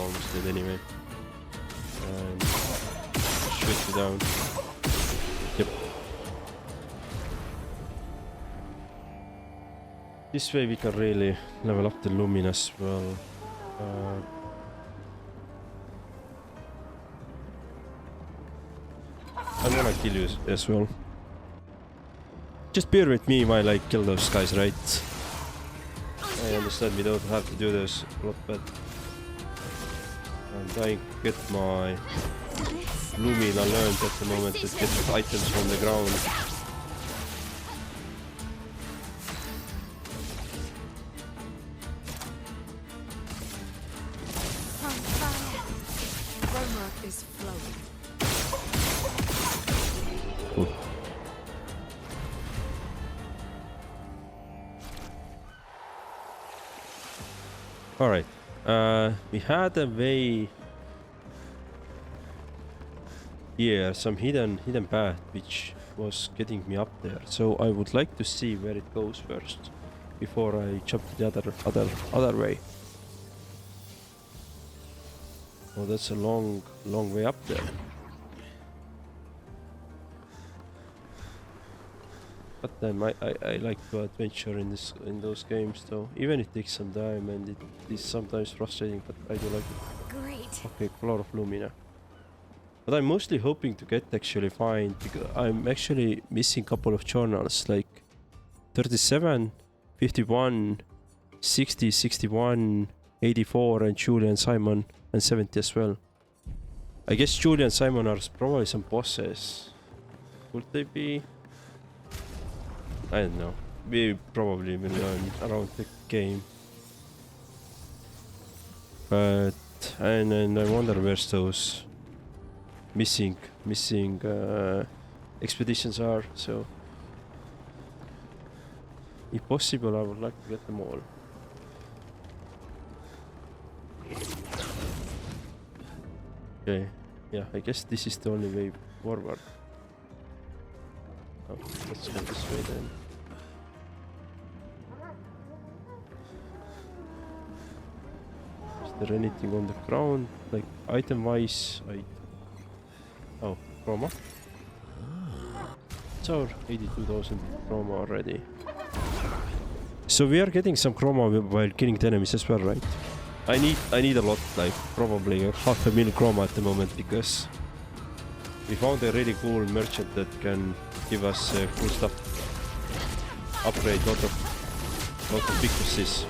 almost dead anyway. And shoot you down. Yep. This way we can really level up the Lumin as well. I'm gonna kill you as well. Just bear with me while I kill those guys, right? I understand we don't have to do this a lot, but I'm trying to get my Lumin learned at the moment to get items from the ground. Is flowing. Cool. All right. We had a way here, some hidden path which was getting me up there. So I would like to see where it goes first before I jump to the other way. Oh, that's a long way up there. But then I like to adventure in those games though. Even it takes some time and it is sometimes frustrating, but I do like it. Great. Okay, Clair of Lumina. But I'm mostly hoping to get actually find, because I'm actually missing a couple of journals like 37, 51, 60, 61, 84 and Julian Simon and 70 as well. I guess Julian Simon are probably some bosses. Could they be? I don't know. We probably will learn around the game. But and I wonder where's those missing expeditions are. So if possible, I would like to get them all. Okay, yeah, I guess this is the only way forward. Oh, let's go this way then. Is there anything on the ground, like item-wise? Oh, chroma. It's our 82,000 chroma already. So we are getting some chroma while killing the enemies as well, right? I need a lot, like probably 500,000 chroma at the moment, because we found a really cool merchant that can give us cool stuff. Upgrade lot of pickaxes.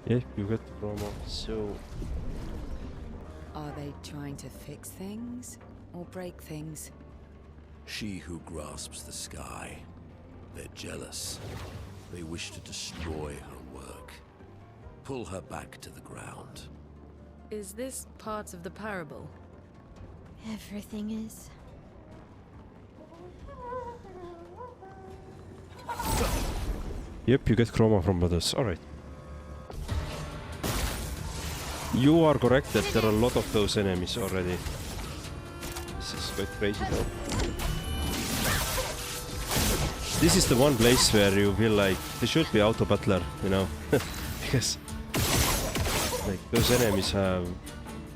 Yeah, you got the chroma. So Are they trying to fix things or break things? She who grasps the sky. They're jealous. They wish to destroy her work. Pull her back to the ground. Is this part of the parable? Everything is. yep, you get chroma from others. Alright. You are correct that there are a lot of those enemies already. This is quite crazy though. This is the one place where you feel like there should be auto battler, you know, because like those enemies have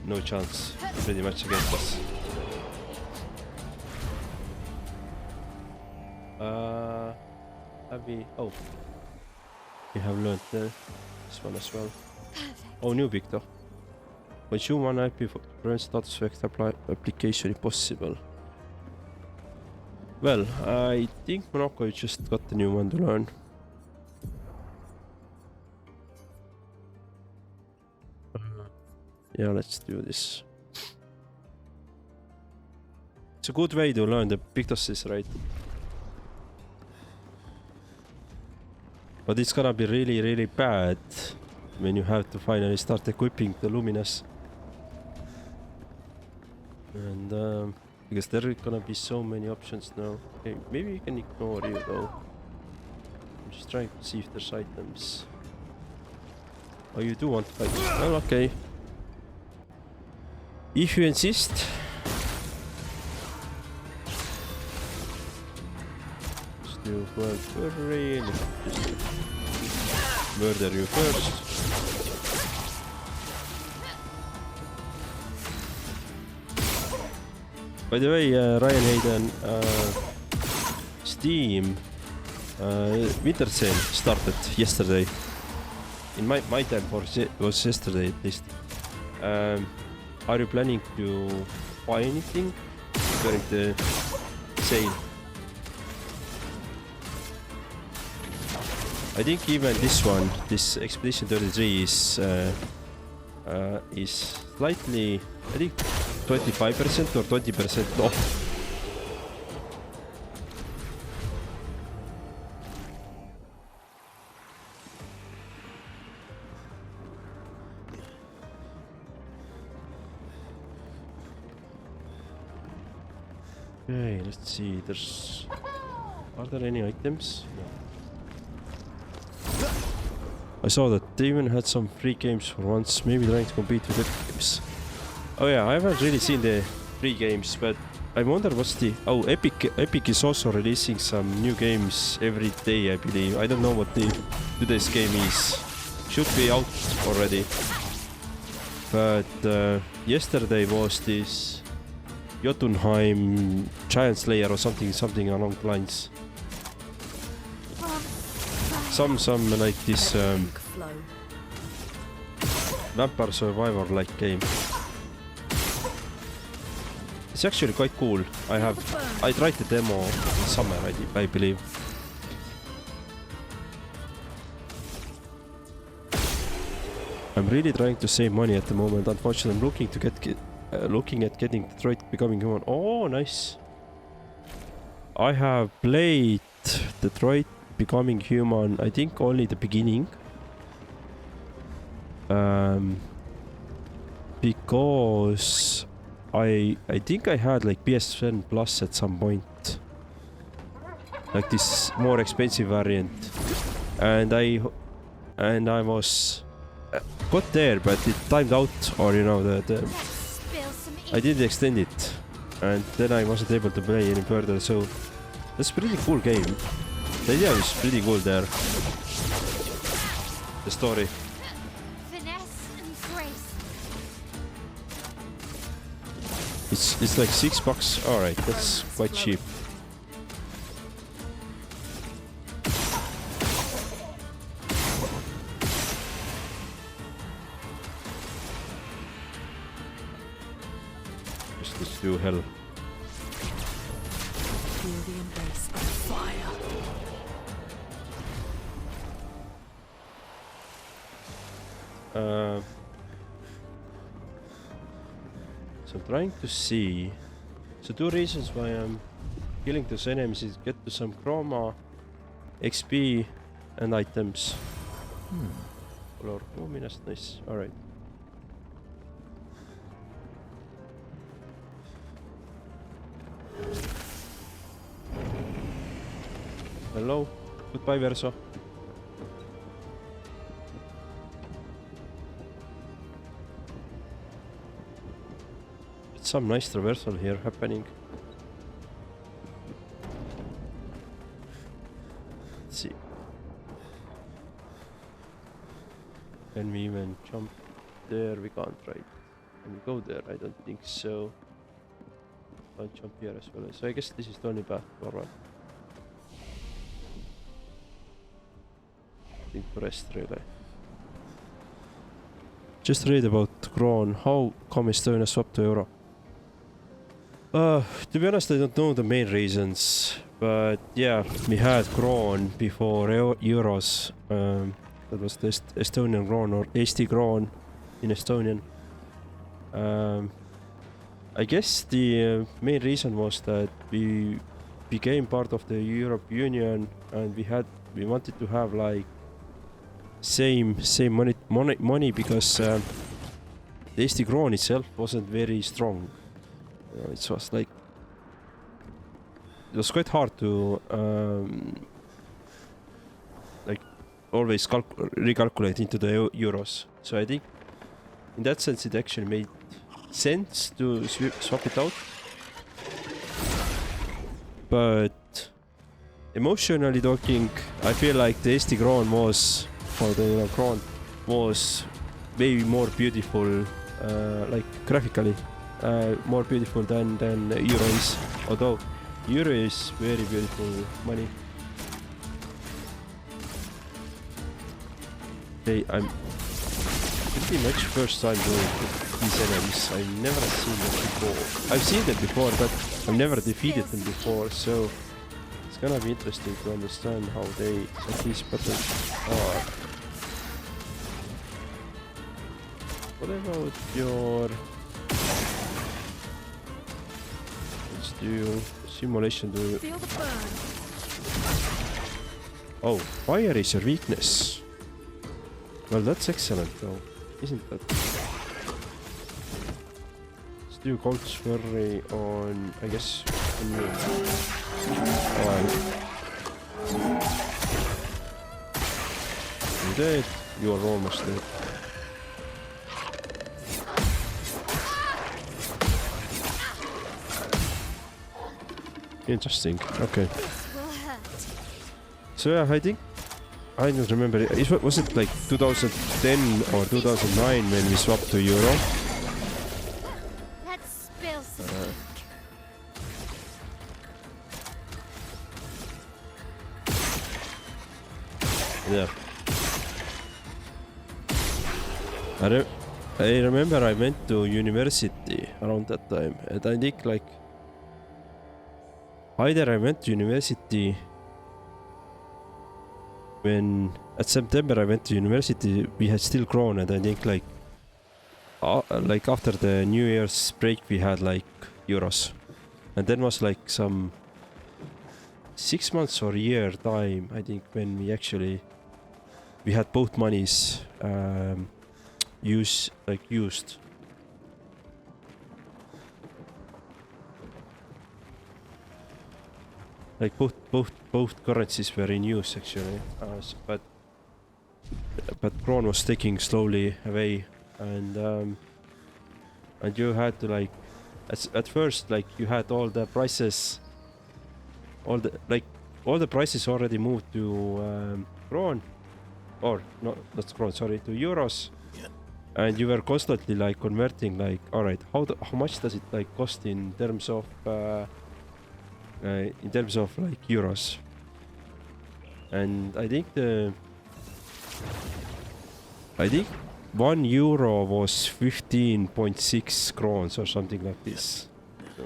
no chance pretty much against us. Have we? Oh, we have learned this one as well. Oh, new Victor. Consume one IP for current status vector application if possible. Well, I think Monaco just got the new one to learn. Yeah, let's do this. It's a good way to learn the Pictoses, right? But it's gonna be really, really bad when you have to finally start equipping the Luminous. And because there are gonna be so many options now. Okay, maybe we can ignore you though. I'm just trying to see if there's items. Oh, you do want to fight? Well, okay. If you insist. you weren't furry. Let's just murder you first. By the way, Ryan Hayden, Steam winter sale started yesterday. In my time was yesterday at least. Are you planning to buy anything during the sale? I think even this one, this Expedition 33 is slightly, I think 25% or 20% off. Okay, let's see. Are there any items? No. I saw that they even had some free games for once, maybe trying to compete with the games. Oh yeah, I haven't really seen the free games, but I wonder what's the... Oh, Epic is also releasing some new games every day, I believe. I don't know what today's game is. Should be out already. But yesterday was this Jotunheim Giant Slayer or something along the lines. Some like this Vampire Survivor like game. It's actually quite cool. I tried the demo in summer, I believe. I'm really trying to save money at the moment. Unfortunately, I'm looking at getting Detroit Becoming Human. Oh, nice. I have played Detroit Becoming Human, I think only the beginning. Because I think I had like PSN Plus at some point. Like this more expensive variant. And I was got there, but it timed out, or you know, I didn't extend it, and then I wasn't able to play any further. So that's a pretty cool game. The idea is pretty cool there. The story. Finesse and grace. It's like $6. All right, that's quite cheap. Let's do hell. Feel the embrace of fire. So I'm trying to see. So two reasons why I'm killing those enemies is get to some chroma, XP, and items. Color luminous, nice. All right. Hello. Goodbye, Verso. It's some nice traversal here happening. Let's see. Can we even jump there? We can't, right? Can we go there? I don't think so. Can't jump here as well. So I guess this is the only path forward. To rest really. Just read about Kron. How come Estonia swapped to euro? To be honest, I don't know the main reasons, but yeah, we had Kron before euros. That was the Estonian Kron or Eesti Kron in Estonian. I guess the main reason was that we became part of the European Union, and we wanted to have like same money because the Eesti Kron itself wasn't very strong. It was like it was quite hard to like always recalculate into the euros. So I think in that sense it actually made sense to swap it out. But emotionally talking, I feel like the Eesti kroon was, or the kroon was maybe more beautiful, like graphically, more beautiful than euro is. Although euro is very beautiful money. Okay, I'm pretty much first time doing these enemies. I've never seen them before. I've seen them before, but I've never defeated them before, so it's gonna be interesting to understand how these battles are. What about your... Let's do simulation to... Feel the burn. Oh, fire is your weakness. Well, that's excellent though, isn't that? Let's do Colt's Fury on, I guess, on you. Alright. You're dead. You are almost dead. Interesting. Okay. This will hurt. So yeah, I don't remember. Was it like 2010 or 2009 when we swapped to euro? Let's spill some. Yeah. I remember I went to university around that time, and I think like either I went to university when at September I went to university, we had still grown, and I think like after the New Year's break we had like euros, and then was like some 6 months or a year time I think when we had both monies used. Like both currencies were in use actually, but Kron was taking slowly away, and you had to like at first like you had all the prices, all the prices already moved to Kron, or not Kron, sorry, to euros, and you were constantly like converting like, all right, how much does it like cost in terms of like euros, and I think 1 euro was 15.6 crowns or something like this. So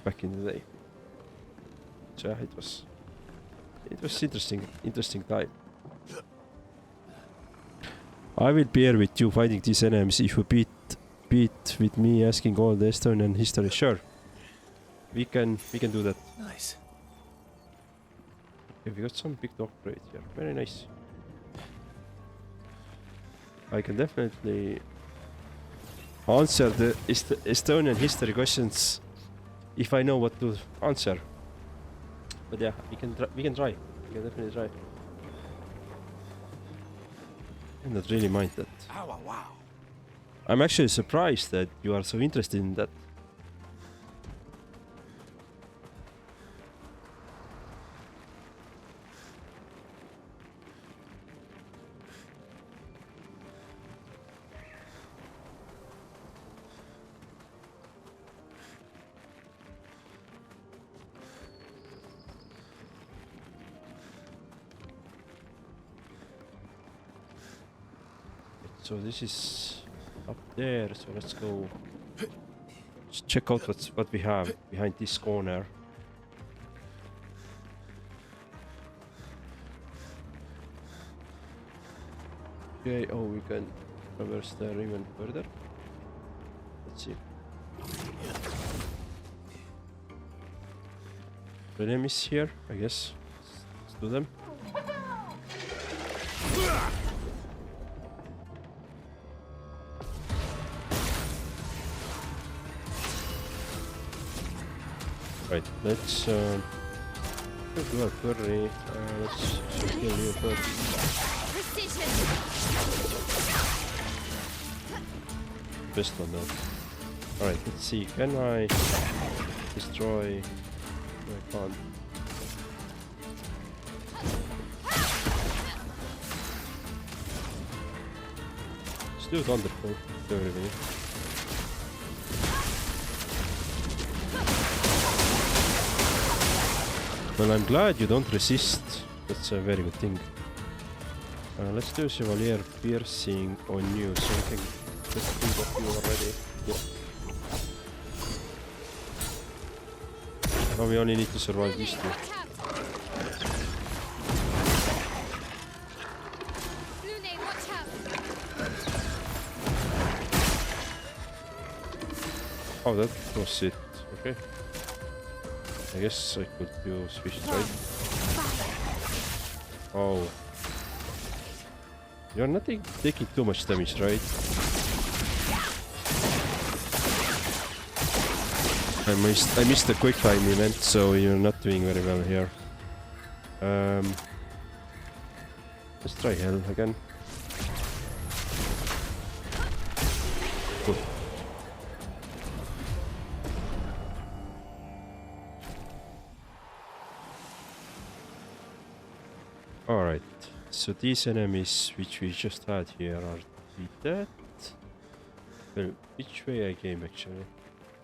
back in the day. So yeah, it was interesting time. I will bear with you fighting these enemies if you beat with me asking all the Estonian history. Sure. We can do that. Nice. Okay, we got some big dog upgrade here. Very nice. I can definitely answer the Estonian history questions if I know what to answer. But yeah, we can try. We can definitely try. I don't really mind that. Oh, wow. I'm actually surprised that you are so interested in that. So this is up there, so let's go just check out what we have behind this corner. Okay, oh, we can traverse there even further. Let's see. The enemies here, I guess. Let's do them. Right, let's do a query. Let's kill you first. Precision. Best one though. Alright, let's see. Can I destroy I can't. Still wonderful. Everything. Well, I'm glad you don't resist. That's a very good thing. Let's do Chevalier Piercing on you, so we can just think of you already. Yeah. Now we only need to survive these two. Oh, that was it. Okay. I guess I could do switch right. Oh. You're not taking too much damage, right? I missed the quick time event, so you're not doing very well here. Let's try hell again. Good. Alright, so these enemies which we just had here are dead. Well, which way I came actually?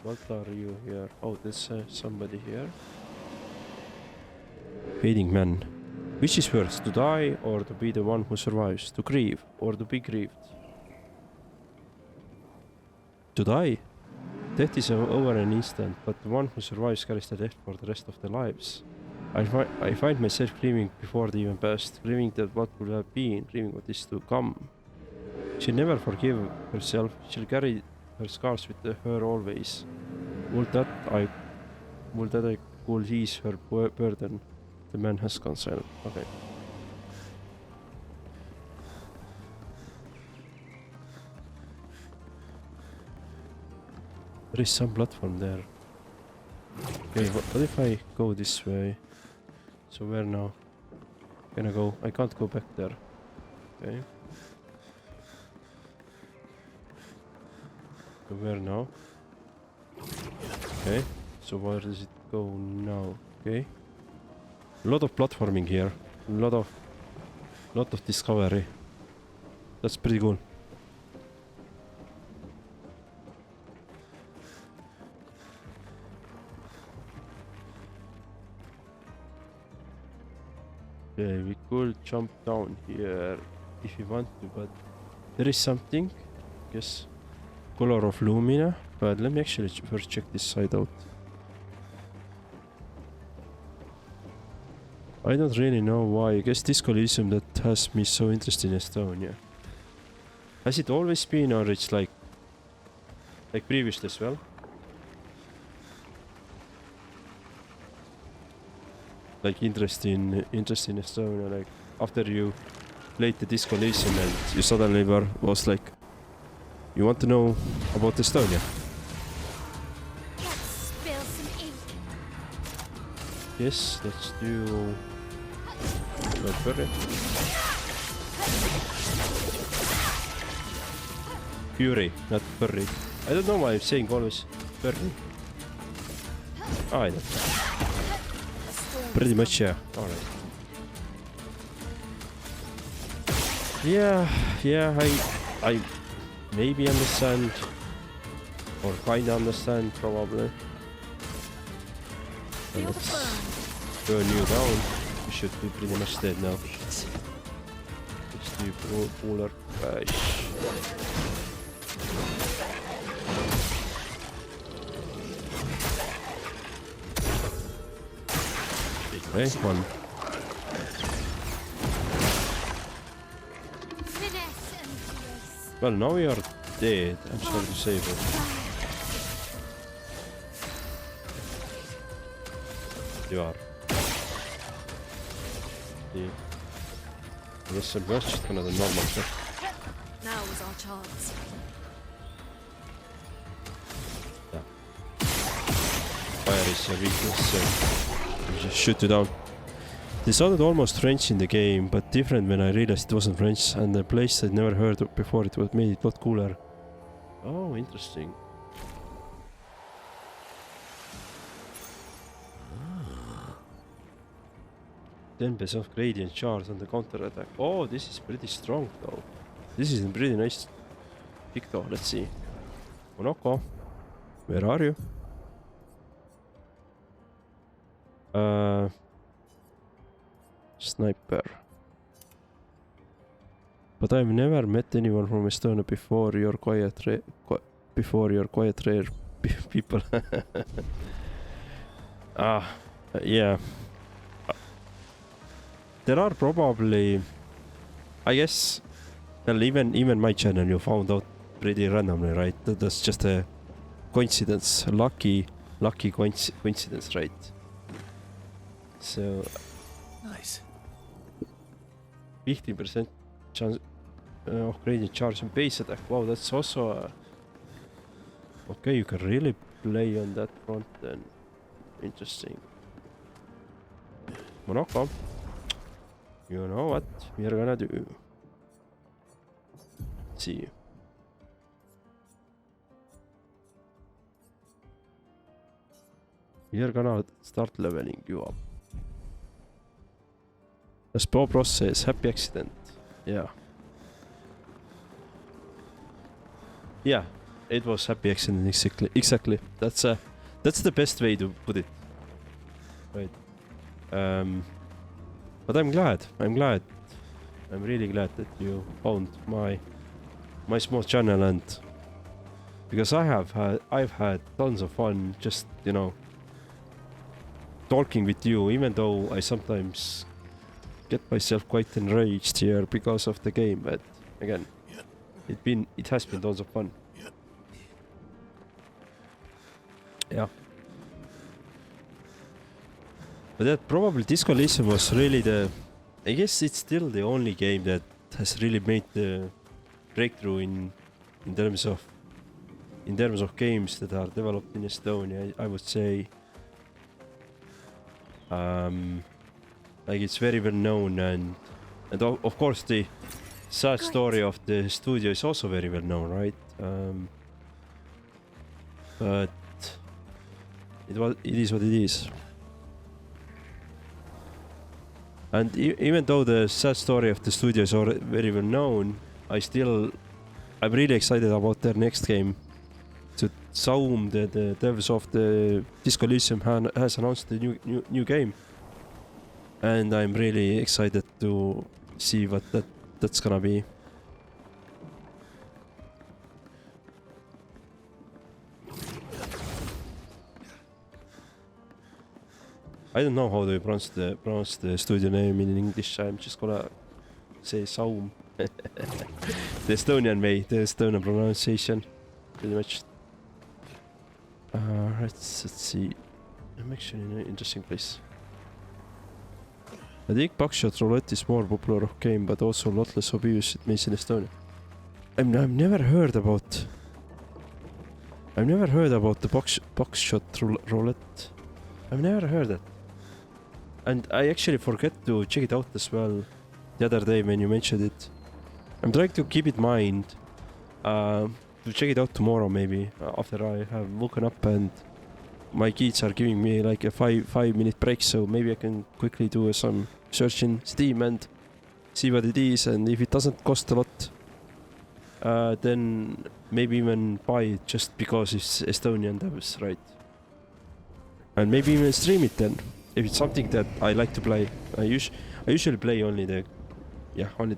What are you here? Oh, there's somebody here. Fading man. Which is worse, to die or to be the one who survives? To grieve or to be grieved? To die? Death is over an instant, but the one who survives carries the death for the rest of their lives. I find myself grieving before the event passed, grieving that what would have been, grieving what is to come. She'll never forgive herself, she'll carry her scars with her always. Would that I could ease her burden? The man has concern. Okay. There is some platform there. Okay, what if I go this way? So where now? Can I go? I can't go back there. Okay. So where now? Okay. So where does it go now? Okay. A lot of platforming here. A lot of discovery. That's pretty cool. Okay, we could jump down here if we want to, but there is something. Yes. Color of Lumina. But let me actually first check this side out. I don't really know why. I guess this Coliseum that has me so interested in Estonia. Has it always been, or it's like previously as well? Like interest in Estonia, like after you played the Disco Elysium and you suddenly was like, you want to know about Estonia? Let's spill some ink. Yes, let's do. Not furry. Fury, not furry. I don't know why I'm saying always furry. Oh, I know. Pretty much, yeah. Alright. Yeah, I maybe understand. Or kinda understand, probably. And let's burn you down. You should be pretty much dead now. Let's do polar crash. Okay, one. Finesse and grace. Well, now we are dead. I'm sorry to say, but you are. Yeah. I guess I'm just gonna do normal stuff. Now was our chance. Yeah. Fire is a weakness, so you just shoot it down. They sounded almost French in the game, but different when I realized it wasn't French, and the place I'd never heard of before. It was made it a lot cooler. Oh, interesting. 10% of gradient charge on the counter attack. Oh, this is pretty strong though. This is a pretty nice pick though. Let's see. Monoko, where are you? Sniper. But I've never met anyone from Estonia before your quiet rare people. Yeah. There are probably, I guess, well, even my channel you found out pretty randomly, right? That's just a coincidence, lucky coincidence, right? So Nice. 15% chance of gradient charge and base attack. Wow, that's also a... Okay, you can really play on that front then. Interesting. Monoko. You know what we're gonna do. Let's see. We're gonna start leveling you up. As Bob Ross says, happy accident. Yeah. Yeah, it was happy accident, exactly. That's the best way to put it. Right. But I'm glad. I'm really glad that you found my small channel, and because I've had tons of fun just, you know, talking with you, even though I sometimes get myself quite enraged here because of the game, but again, it has been tons of fun. Yeah. But that probably Disco Elysium was really I guess it's still the only game that has really made the breakthrough in terms of games that are developed in Estonia. I would say like it's very well known, and of course the sad story of the studio is also very well known, right? But it is what it is. And even though the sad story of the studio is very well known, I'm really excited about their next game. So Saum, the devs of the Disco Elysium, has announced the new game, and I'm really excited to see what that's gonna be. I don't know how to pronounce the studio name in English. I'm just gonna say Saum. The Estonian way, the Estonian pronunciation, pretty much. Let's see. I'm actually in an interesting place. I think Buckshot Roulette is more popular game, but also a lot less obvious it means in Estonia. I've never heard about the Buckshot Roulette. I've never heard that. And I actually forget to check it out as well the other day when you mentioned it. I'm trying to keep it in mind to check it out tomorrow, maybe after I have woken up and my kids are giving me like a 5-minute break, so maybe I can quickly do some search in Steam and see what it is, and if it doesn't cost a lot, then maybe even buy it just because it's Estonian devs, right? And maybe even stream it then, if it's something that I like to play. I usually play only the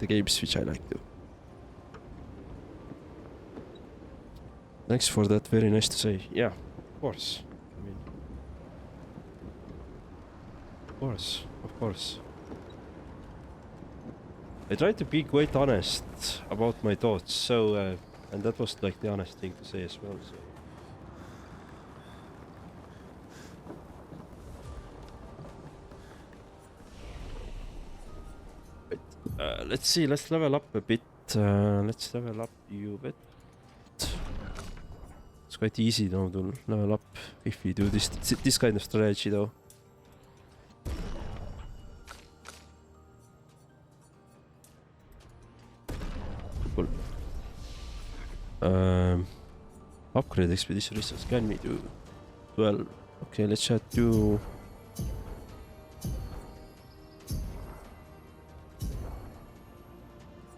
games which I like to. Thanks for that, very nice to say. Yeah, of course. I mean, of course. I try to be quite honest about my thoughts, so and that was like the honest thing to say as well. So. Let's see, let's level up a bit. Let's level up you a bit. It's quite easy now to level up if you do this kind of strategy though. Cool. Upgrade expedition resource. Can we do 12? Okay, let's try to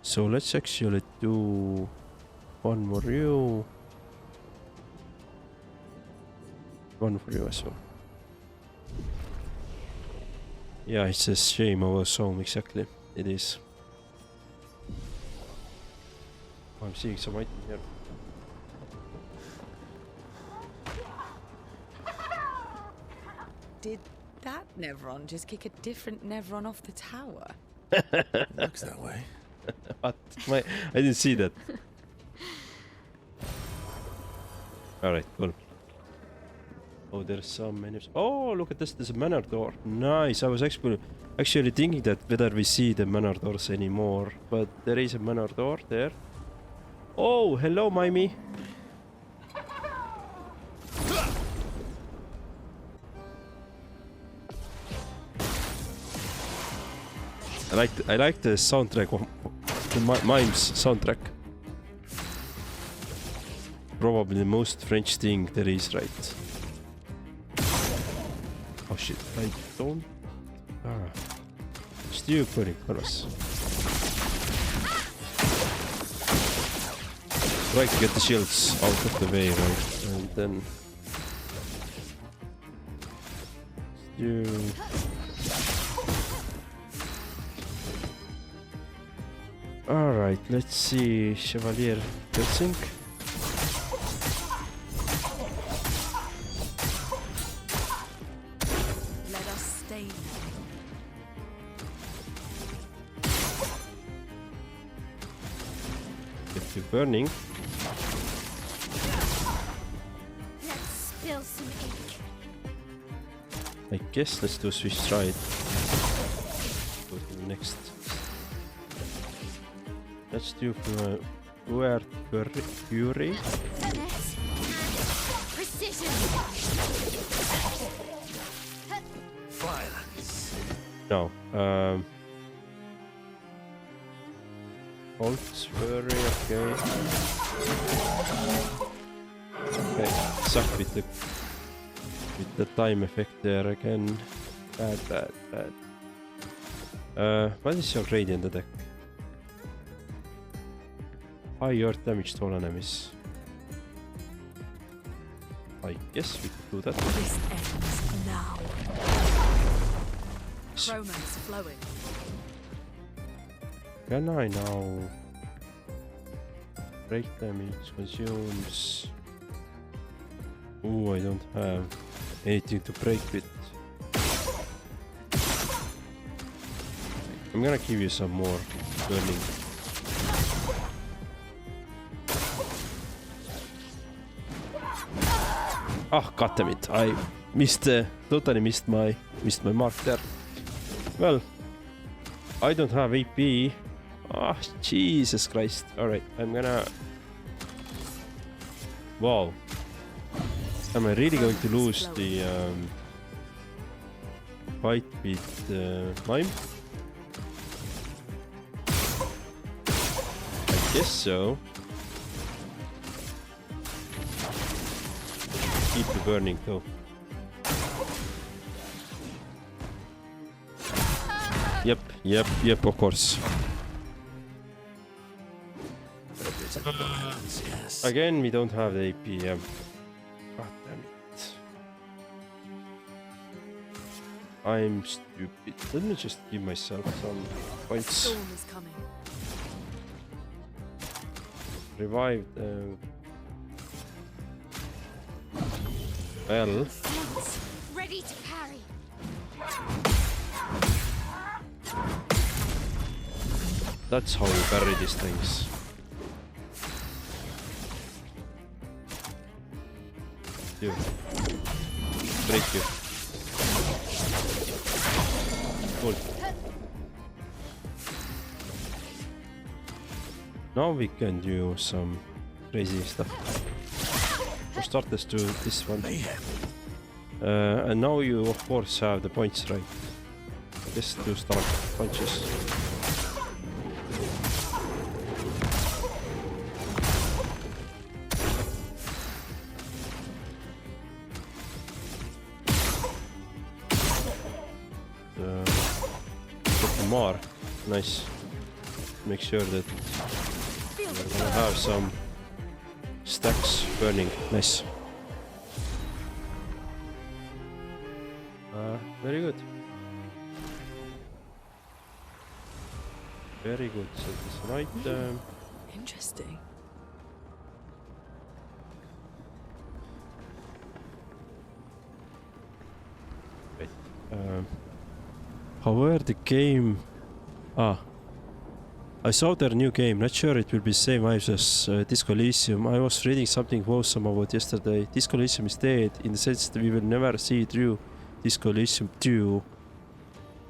So let's actually do one more you. One for you as well. Yeah, it's a shame of a song, exactly. It is. I'm seeing some item here. Did that Nevron just kick a different Nevron off the tower? Looks that way. What? I didn't see that. Alright, cool. Oh, there's some menus. Oh, look at this. There's a manor door. Nice. I was actually thinking that whether we see the manor doors anymore. But there is a manor door there. Oh, hello, Mimey. I like the soundtrack of the Mimes soundtrack. Probably the most French thing there is, right? Oh shit, I don't... Stupid, colors. Try to get the shields out of the way, right? And then... Alright, let's see... Chevalier Helsing. Burning. Let's spill some ink. I guess let's do Swiss stride. Go to the next. Let's do Fury. Finesse and precision. Violence. No. Holt's Fury, okay. Okay, suck with the time effect there again. Bad. What is your radiant attack? High earth damage to all enemies. I guess we could do that. This ends now. Romance flowing. Can I now break damage consumes? Oh, I don't have anything to break with. I'm gonna give you some more burning. Ah, goddamn it! I missed, totally missed my mark there. Well, I don't have AP. Ah, Jesus Christ. Alright, I'm gonna... Wow. Am I really going to lose the fight with Mime? I guess so. Keep the burning though. Yep, of course. Yes. Again, we don't have the AP. God damn it. I'm stupid. Let me just give myself some points. Storm is coming. Revive the... Well... Fence, ready to parry. That's how you parry these things. You. Break you. Cool. Now we can do some crazy stuff. For starters, do this one. And now you of course have the points, right? Just do start punches. Get the mark. Nice. make sure that Feel the we're gonna have some stacks burning. Nice. Very good. Very good. So it's an item. Interesting. Wait. However, the game. I saw their new game. Not sure it will be same vibes as Disco Elysium. I was reading something wholesome about yesterday. Disco Elysium is dead in the sense that we will never see through Disco Elysium 2.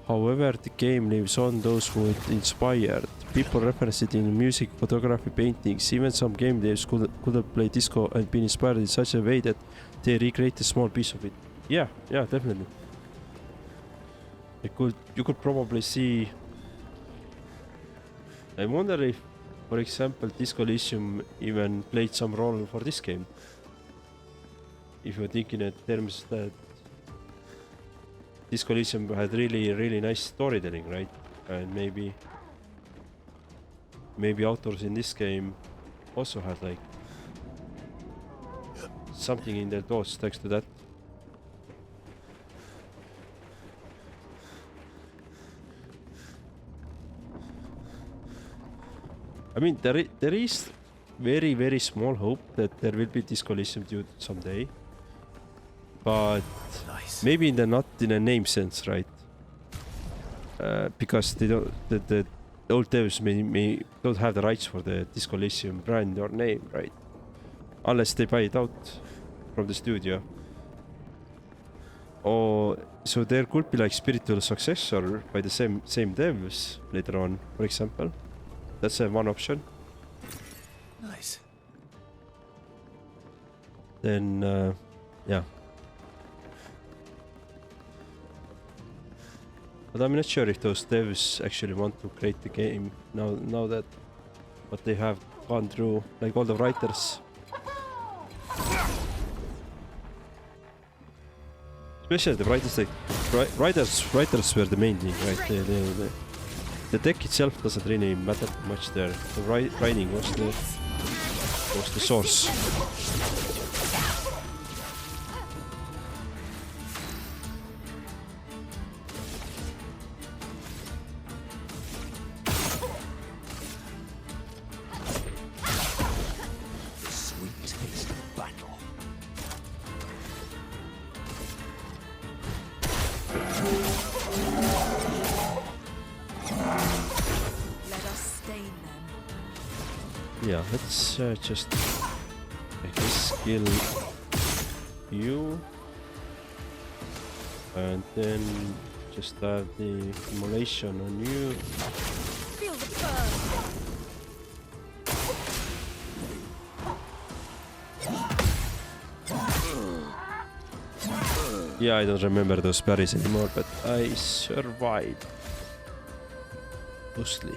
However, the game lives on those who it inspired. People reference it in music, photography, paintings. Even some game devs couldn't play disco and been inspired in such a way that they recreate a small piece of it. Yeah, definitely. You could probably see. I wonder if, for example, Disco Elysium even played some role for this game. If you're thinking in terms that Disco Elysium had really nice storytelling, right? And maybe authors in this game also had like something in their thoughts thanks to that. I mean, there is very small hope that there will be Disco Elysium 2 someday, but Nice. maybe not in a name sense, right? Because they don't, the old devs may don't have the rights for the Disco Elysium brand or name, right? Unless they buy it out from the studio. Or so there could be like spiritual successor by the same devs later on, for example. That's one option. Nice. Then yeah. But I'm not sure if those devs actually want to create the game now that what they have gone through, like all the writers. Especially the writers, like writers were the main thing, right? The deck itself doesn't really matter much there. The writing was the source. The sweet taste of battle. Let us stain them. Yeah, let's just make this skill you, and then just add the immolation on you. Feel the burn. Yeah, I don't remember those berries anymore, but I survived. Mostly.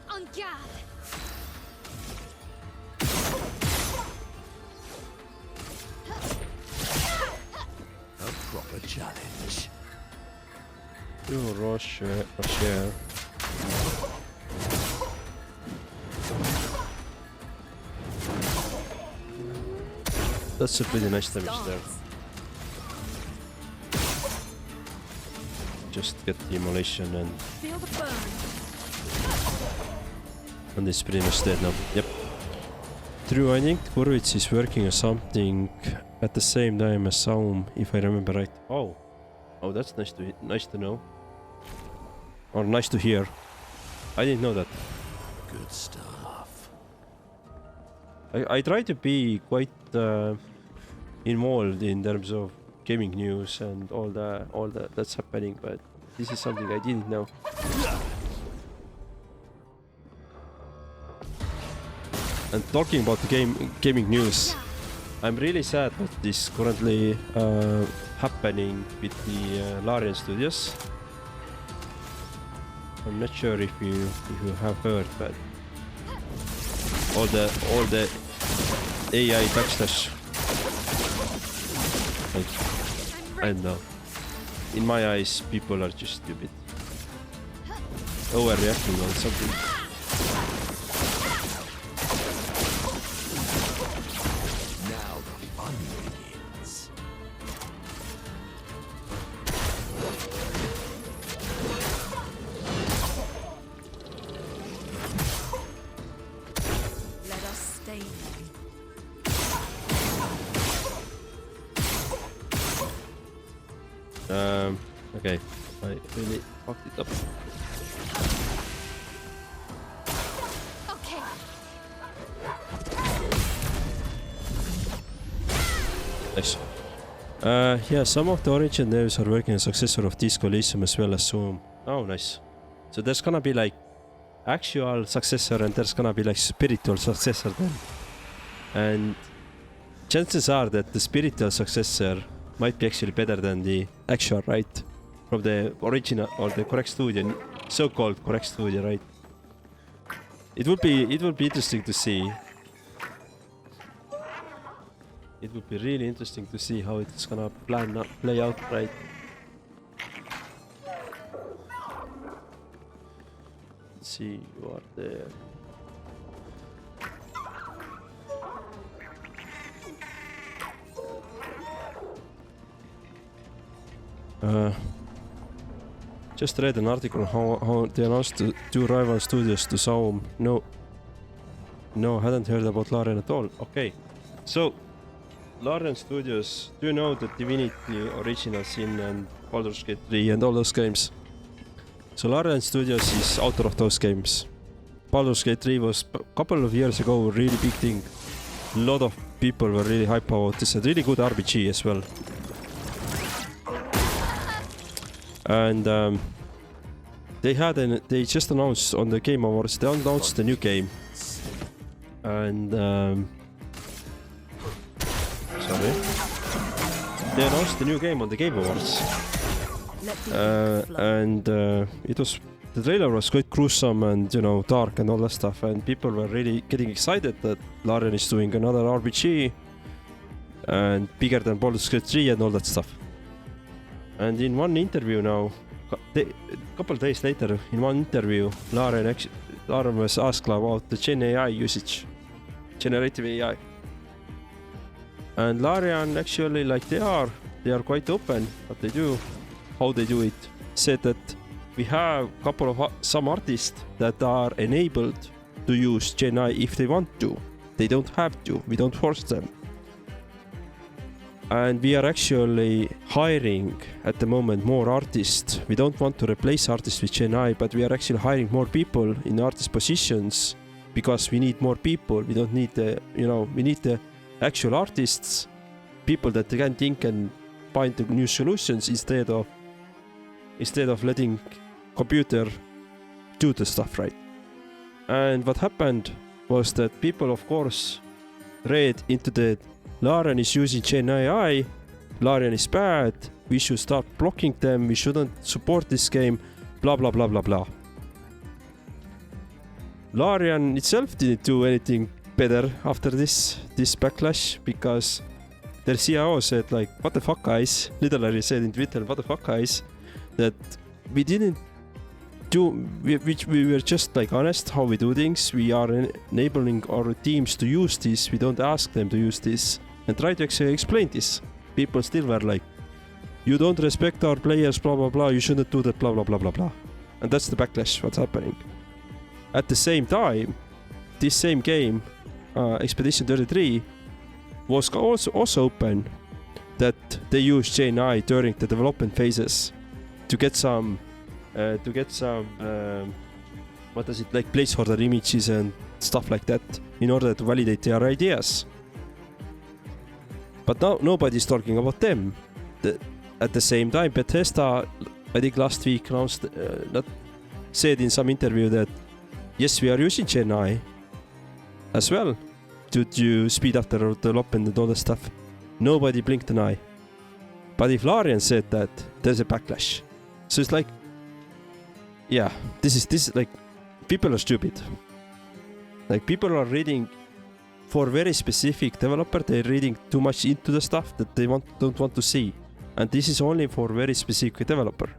On guard. A proper challenge. You Rocher. That's a pretty nice damage there. Just get the immolation and Feel the burn. it's pretty much dead now. Yep. True, I think Kurvits is working on something at the same time as Saum, if I remember right. Oh, that's nice to know. Or nice to hear. I didn't know that. Good stuff. I try to be quite involved in terms of gaming news and all that that's happening, but this is something I didn't know. And talking about the gaming news, I'm really sad what is currently happening with the Larian Studios. I'm not sure if you have heard, but all the AI backslash, like I don't know. In my eyes, people are just stupid. Overreacting on something. Now the fun begins. Let us stain them. Okay. I really fucked it up. Okay. Nice. Yeah, some of the Origin devs are working on successor of Disco Elysium as well as Zoom. Oh, nice. So there's gonna be like actual successor and there's gonna be like spiritual successor then. And chances are that the spiritual successor might be actually better than the actual, right? From the original or the correct studio, so-called correct studio, right? It would be interesting to see. It would be really interesting to see how it's gonna play out, right? Let's see, you are there. Just read an article on how they announced the two rival studios to Saum. No, hadn't heard about Larian at all. Okay, so Larian Studios, do you know the Divinity Original Sin and Baldur's Gate 3 and all those games? So Larian Studios is author of those games. Baldur's Gate 3 was a couple of years ago a really big thing. A lot of people were really hype about this. A really good RPG as well. And they just announced on the Game Awards, they announced the new game. And sorry. They announced the new game on the Game Awards. And the trailer was quite gruesome and, you know, dark and all that stuff, and people were really getting excited that Larian is doing another RPG and bigger than Baldur's Gate 3 and all that stuff. And in one interview now, a couple of days later, in one interview, Larian was asked about the Gen AI usage, generative AI. And Larian actually, like they are quite open what they do, how they do it. Said that we have a couple of some artists that are enabled to use Gen AI if they want to. They don't have to. We don't force them. And we are actually hiring at the moment more artists. We don't want to replace artists with Gen AI, but we are actually hiring more people in artist positions because we need more people. We don't need we need the actual artists, people that can think and find the new solutions instead of letting computer do the stuff, right? And what happened was that people, of course, read into the Larian is using Gen AI, Larian is bad, we should start blocking them, we shouldn't support this game, blah blah blah blah blah. Larian itself didn't do anything better after this backlash, because their CIO said like, what the fuck guys, literally said in Twitter, what the fuck guys, that we didn't do, we were just like honest how we do things, we are enabling our teams to use this, we don't ask them to use this, and try to actually explain this. People still were like, you don't respect our players, blah blah blah, you shouldn't do that, blah blah blah blah blah. And that's the backlash, what's happening. At the same time, this same game, Expedition 33, was also open that they use Gen AI during the development phases to get some what is it, like placeholder images and stuff like that in order to validate their ideas. But now nobody's talking about them. At the same time, Bethesda, I think last week announced, said in some interview that yes, we are using Gen AI as well to speed up the development and all that stuff. Nobody blinked an eye. But if Larian said that, there's a backlash. So it's like, yeah, this is like, people are stupid. Like, people are reading for very specific developer, they're reading too much into the stuff that they don't want to see. And this is only for very specific developer.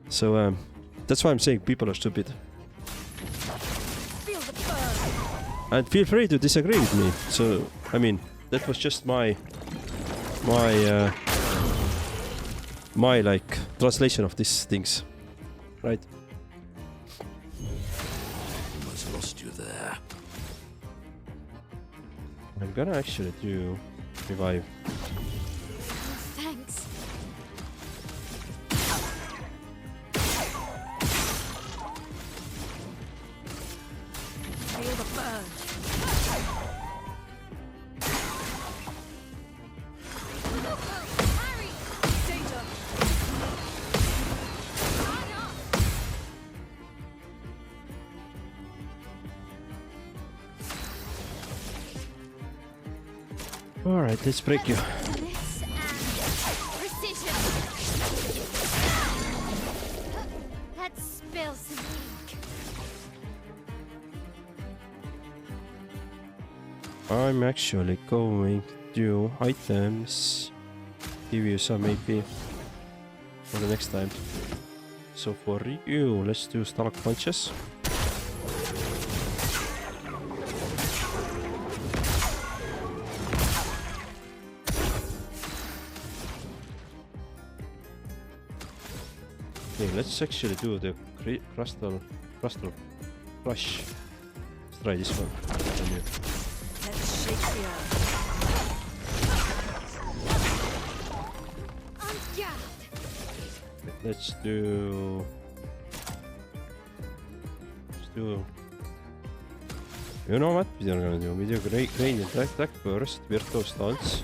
So that's why I'm saying people are stupid. Feel the burn. And feel free to disagree with me. So I mean, that was just my like translation of these things, right? Almost lost you there. I'm gonna actually do revive. Thanks. Feel the burn. Harry! Danger! Alright, let's break you. This and precision. Let's spill some ink. I'm actually going to do items, give you some AP for the next time. So for you, let's do stomach punches. Okay, let's actually do the crustal flush. Let's try this one. Let's shake the earth. Ungathered. Let's do. You know what we are gonna do? We do gradient attack first, virtual stance.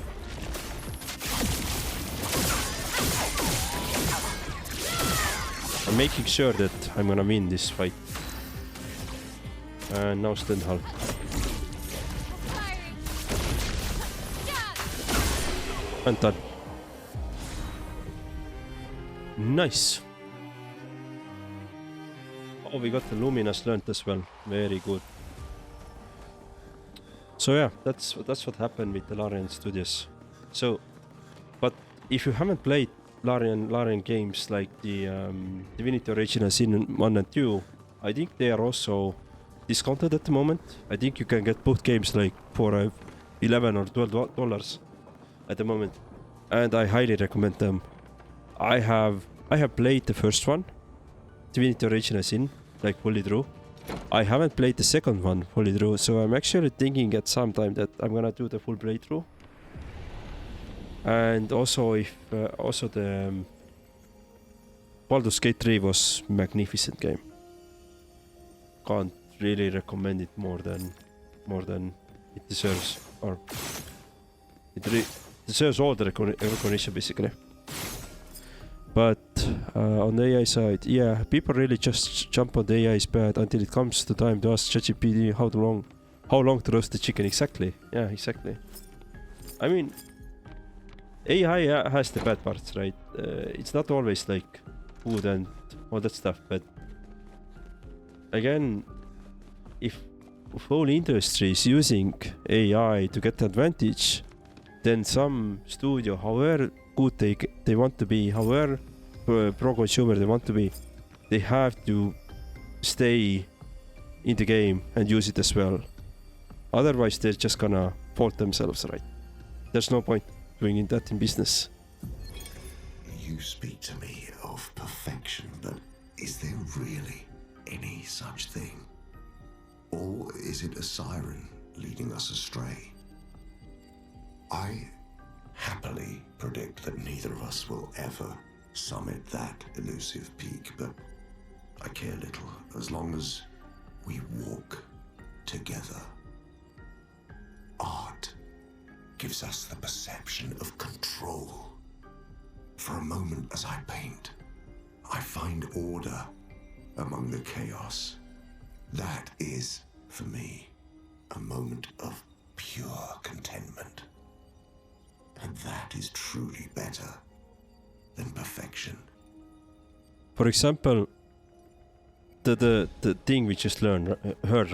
I'm making sure that I'm gonna win this fight. And now Stenhal. Firing. And done. Nice. Oh, we got the Luminous learned as well. Very good. So yeah, that's what happened with the Larian Studios. So, but if you haven't played Larian games like the Divinity Original Sin 1 and 2, I think they are also discounted at the moment. I think you can get both games like for $11 or $12 at the moment, and I highly recommend them. I have played the first one, Divinity Original Sin, like fully through. I haven't played the second one fully through, so I'm actually thinking at some time that I'm gonna do the full playthrough. And also, if also the Baldur's Gate 3 was magnificent game. Can't really recommend it more than it deserves, or it deserves all the recognition basically. But on the AI side, yeah, people really just jump on the AI is bad until it comes to time to ask ChatGPT how long to roast the chicken. Exactly. Yeah, exactly. I mean, AI has the bad parts, right? It's not always like food and all that stuff, but again, if whole industry is using AI to get advantage, then some studio, however good they want to be, however pro-consumer they want to be, they have to stay in the game and use it as well. Otherwise, they're just gonna fault themselves, right? There's no point doing that in business. You speak to me of perfection, but is there really any such thing? Or is it a siren leading us astray? I happily predict that neither of us will ever summit that elusive peak, but I care little as long as we walk together. Art gives us the perception of control. For a moment as I paint, I find order among the chaos. That is, for me, a moment of pure contentment. And that is truly better than perfection. For example, the thing we just heard,